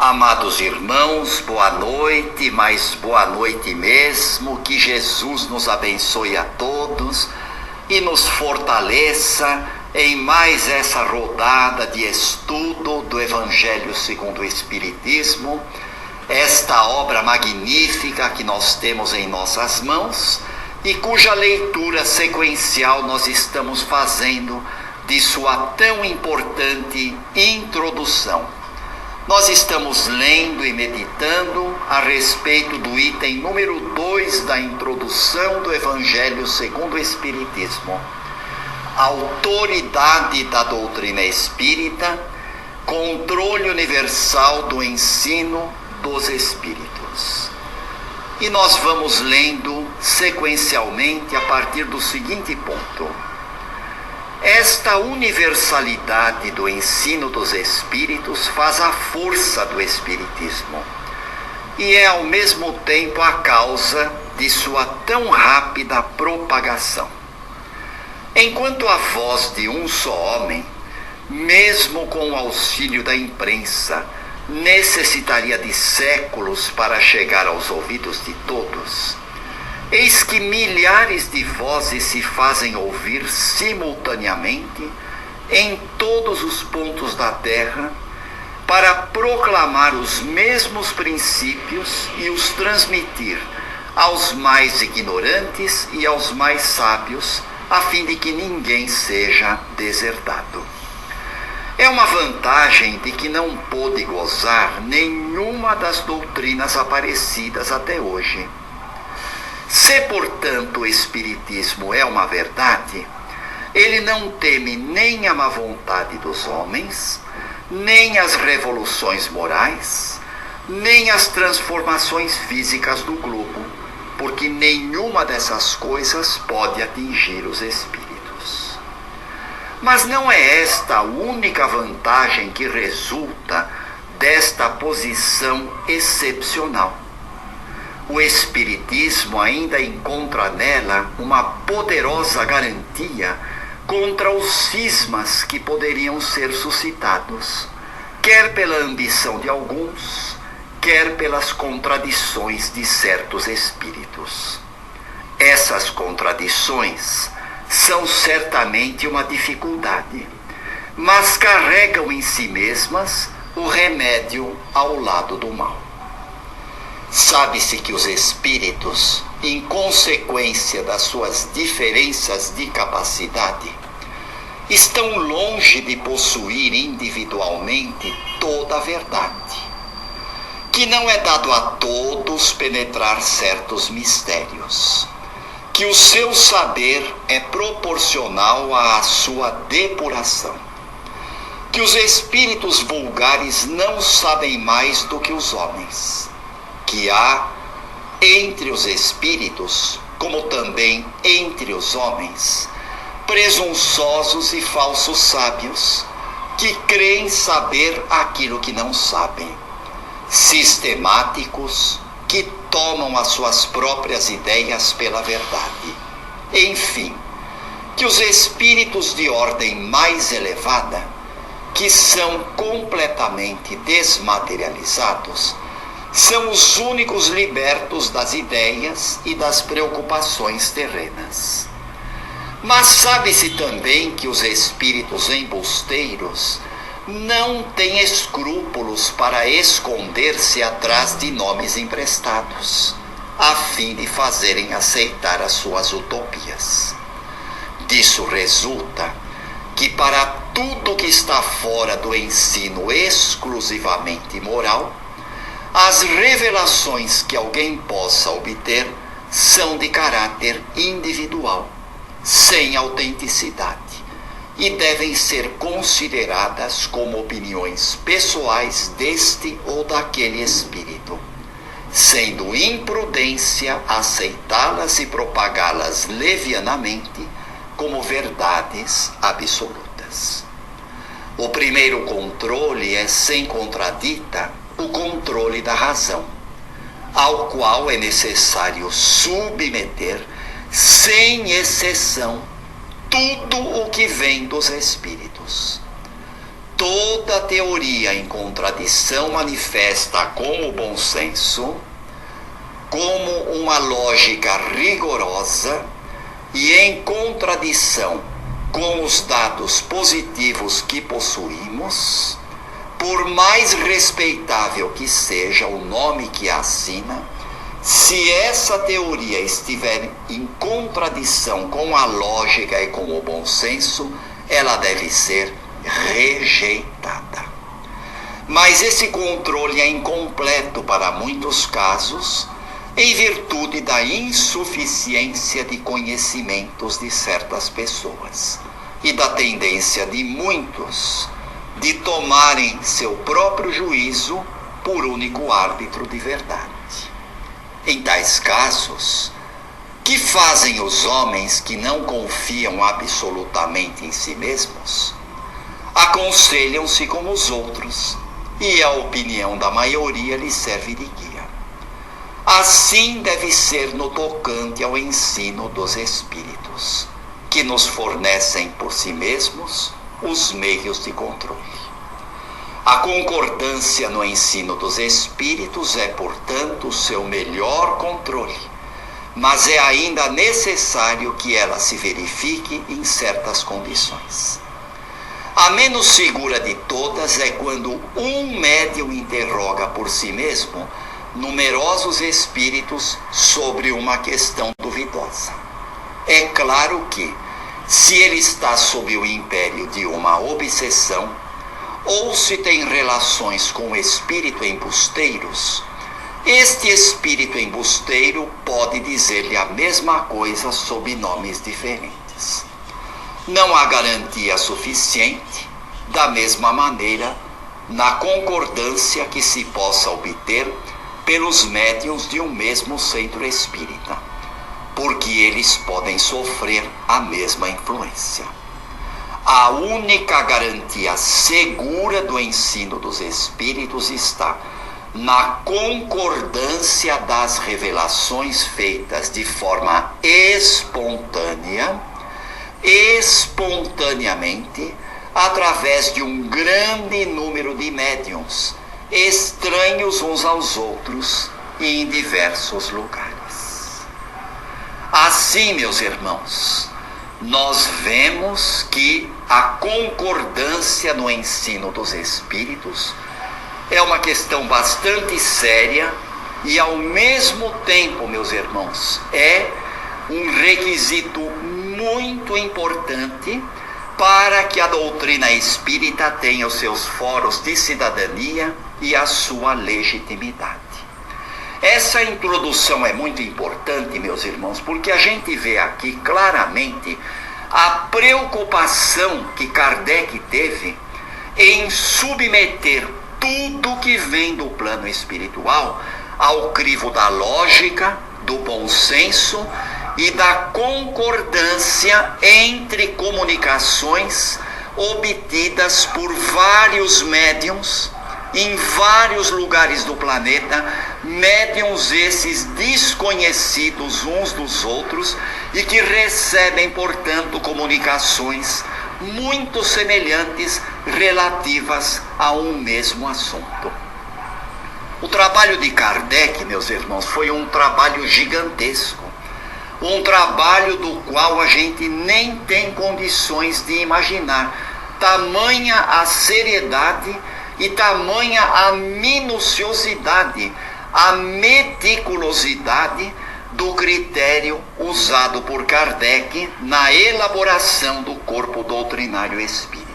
Amados irmãos, boa noite, mas boa noite mesmo, que Jesus nos abençoe a todos e nos fortaleça em mais essa rodada de estudo do Evangelho segundo o Espiritismo, esta obra magnífica que nós temos em nossas mãos e cuja leitura sequencial nós estamos fazendo de sua tão importante introdução. Nós estamos lendo e meditando a respeito do item número 2 da introdução do Evangelho segundo o Espiritismo. Autoridade da doutrina espírita, controle universal do ensino dos espíritos. E nós vamos lendo sequencialmente a partir do seguinte ponto. Esta universalidade do ensino dos espíritos faz a força do espiritismo e é ao mesmo tempo a causa de sua tão rápida propagação. Enquanto a voz de um só homem, mesmo com o auxílio da imprensa, necessitaria de séculos para chegar aos ouvidos de todos, eis que milhares de vozes se fazem ouvir simultaneamente em todos os pontos da terra para proclamar os mesmos princípios e os transmitir aos mais ignorantes e aos mais sábios, a fim de que ninguém seja desertado. É uma vantagem de que não pôde gozar nenhuma das doutrinas aparecidas até hoje. Se, portanto, o Espiritismo é uma verdade, ele não teme nem a má vontade dos homens, nem as revoluções morais, nem as transformações físicas do globo, porque nenhuma dessas coisas pode atingir os espíritos. Mas não é esta a única vantagem que resulta desta posição excepcional. O Espiritismo ainda encontra nela uma poderosa garantia contra os cismas que poderiam ser suscitados, quer pela ambição de alguns, quer pelas contradições de certos espíritos. Essas contradições são certamente uma dificuldade, mas carregam em si mesmas o remédio ao lado do mal. Sabe-se que os espíritos, em consequência das suas diferenças de capacidade, estão longe de possuir individualmente toda a verdade, que não é dado a todos penetrar certos mistérios, que o seu saber é proporcional à sua depuração, que os espíritos vulgares não sabem mais do que os homens, que há entre os espíritos, como também entre os homens, presunçosos e falsos sábios, que creem saber aquilo que não sabem, sistemáticos, que tomam as suas próprias ideias pela verdade. Enfim, que os espíritos de ordem mais elevada, que são completamente desmaterializados, são os únicos libertos das ideias e das preocupações terrenas. Mas sabe-se também que os espíritos embusteiros não têm escrúpulos para esconder-se atrás de nomes emprestados, a fim de fazerem aceitar as suas utopias. Disso resulta que para tudo que está fora do ensino exclusivamente moral, as revelações que alguém possa obter são de caráter individual, sem autenticidade, e devem ser consideradas como opiniões pessoais deste ou daquele espírito, sendo imprudência aceitá-las e propagá-las levianamente como verdades absolutas. O primeiro controle é, sem contradita, o controle da razão, ao qual é necessário submeter, sem exceção, tudo o que vem dos espíritos. toda teoria em contradição manifesta com o bom senso, como uma lógica rigorosa e em contradição com os dados positivos que possuímos, por mais respeitável que seja o nome que a assina, se essa teoria estiver em contradição com a lógica e com o bom senso, ela deve ser rejeitada. Mas esse controle é incompleto para muitos casos, em virtude da insuficiência de conhecimentos de certas pessoas e da tendência de muitos de tomarem seu próprio juízo por único árbitro de verdade. Em tais casos, que fazem os homens que não confiam absolutamente em si mesmos? Aconselham-se com os outros, e a opinião da maioria lhes serve de guia. Assim deve ser no tocante ao ensino dos Espíritos, que nos fornecem por si mesmos os meios de controle. A concordância no ensino dos Espíritos é, portanto, o seu melhor controle, mas é ainda necessário que ela se verifique em certas condições. A menos segura de todas é quando um médium interroga por si mesmo numerosos espíritos sobre uma questão duvidosa. É claro que, se ele está sob o império de uma obsessão, ou se tem relações com espírito embusteiros, este espírito embusteiro pode dizer-lhe a mesma coisa sob nomes diferentes. Não há garantia suficiente, da mesma maneira, na concordância que se possa obter pelos médiuns de um mesmo centro espírita, porque eles podem sofrer a mesma influência. A única garantia segura do ensino dos Espíritos está na concordância das revelações feitas de forma espontaneamente, através de um grande número de médiuns, estranhos uns aos outros e em diversos lugares. Assim, meus irmãos, nós vemos que a concordância no ensino dos Espíritos é uma questão bastante séria e, ao mesmo tempo, meus irmãos, é um requisito muito importante para que a doutrina espírita tenha os seus fóruns de cidadania e a sua legitimidade. Essa introdução é muito importante, meus irmãos, porque a gente vê aqui claramente a preocupação que Kardec teve em submeter tudo que vem do plano espiritual ao crivo da lógica, do bom senso e da concordância entre comunicações obtidas por vários médiuns em vários lugares do planeta, médiuns esses desconhecidos uns dos outros e que recebem, portanto, comunicações muito semelhantes relativas a um mesmo assunto. O trabalho de Kardec, meus irmãos, foi um trabalho gigantesco, um trabalho do qual a gente nem tem condições de imaginar, tamanha a seriedade e tamanha a minuciosidade, a meticulosidade do critério usado por Kardec na elaboração do corpo doutrinário espírita.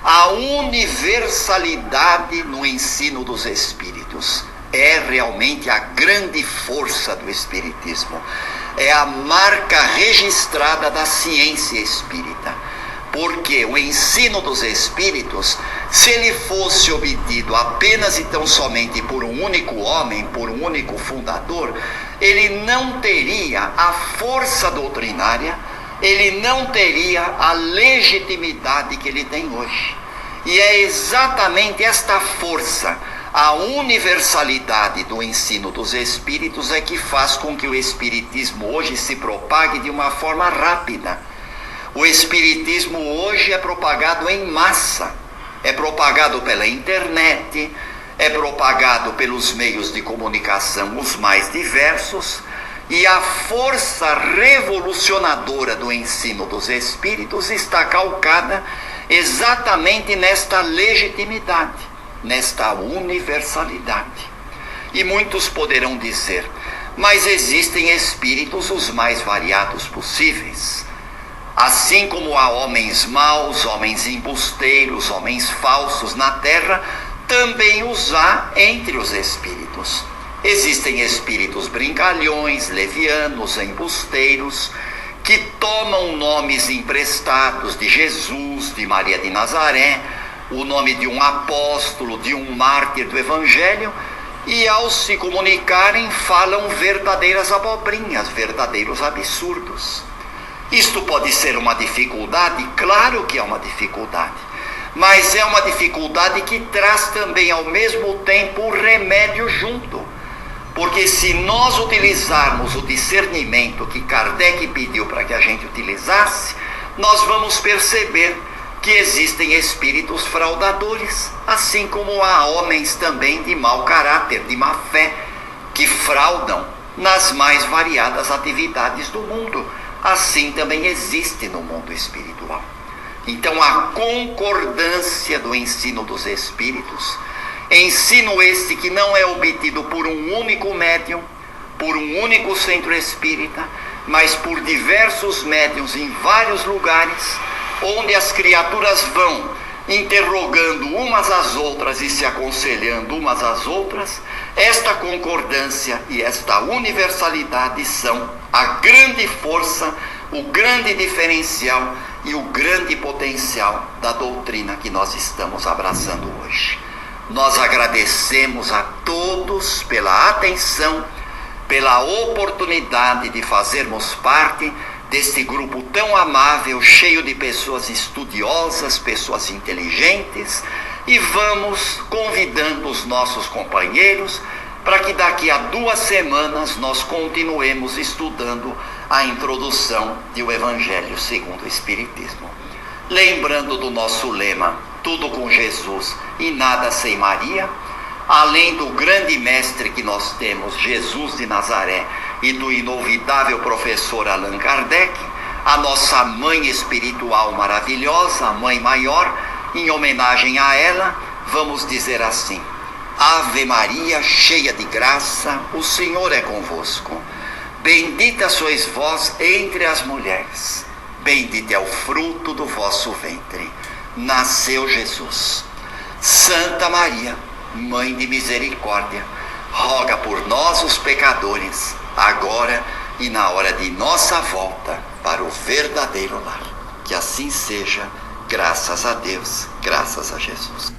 A universalidade no ensino dos espíritos é realmente a grande força do espiritismo, é a marca registrada da ciência espírita. Porque o ensino dos Espíritos, se ele fosse obtido apenas e tão somente por um único homem, por um único fundador, ele não teria a força doutrinária, ele não teria a legitimidade que ele tem hoje. E é exatamente esta força, a universalidade do ensino dos Espíritos é que faz com que o Espiritismo hoje se propague de uma forma rápida. O Espiritismo hoje é propagado em massa, é propagado pela internet, é propagado pelos meios de comunicação os mais diversos, e a força revolucionadora do ensino dos Espíritos está calcada exatamente nesta legitimidade, nesta universalidade. E muitos poderão dizer, mas existem espíritos os mais variados possíveis. Assim como há homens maus, homens embusteiros, homens falsos na terra, também os há entre os espíritos. Existem espíritos brincalhões, levianos, embusteiros, que tomam nomes emprestados de Jesus, de Maria de Nazaré, o nome de um apóstolo, de um mártir do Evangelho, e ao se comunicarem falam verdadeiras abobrinhas, verdadeiros absurdos. Isto pode ser uma dificuldade? Claro que é uma dificuldade, mas é uma dificuldade que traz também ao mesmo tempo o remédio junto. Porque se nós utilizarmos o discernimento que Kardec pediu para que a gente utilizasse, nós vamos perceber que existem espíritos fraudadores, assim como há homens também de mau caráter, de má fé, que fraudam nas mais variadas atividades do mundo. Assim também existe no mundo espiritual. Então a concordância do ensino dos espíritos, ensino este que não é obtido por um único médium, por um único centro espírita, mas por diversos médiuns em vários lugares, onde as criaturas vão interrogando umas às outras e se aconselhando umas às outras. Esta concordância e esta universalidade são a grande força, o grande diferencial e o grande potencial da doutrina que nós estamos abraçando hoje. Nós agradecemos a todos pela atenção, pela oportunidade de fazermos parte deste grupo tão amável, cheio de pessoas estudiosas, pessoas inteligentes, e vamos convidando os nossos companheiros para que daqui a 2 semanas nós continuemos estudando a introdução do Evangelho segundo o Espiritismo. Lembrando do nosso lema, tudo com Jesus e nada sem Maria, além do grande mestre que nós temos, Jesus de Nazaré, e do inolvidável professor Allan Kardec, a nossa mãe espiritual maravilhosa, a mãe maior, em homenagem a ela, vamos dizer assim: Ave Maria, cheia de graça, o Senhor é convosco. Bendita sois vós entre as mulheres, bendito é o fruto do vosso ventre. Nasceu Jesus. Santa Maria, Mãe de misericórdia, roga por nós os pecadores, agora e na hora de nossa volta para o verdadeiro lar. Que assim seja, graças a Deus, graças a Jesus.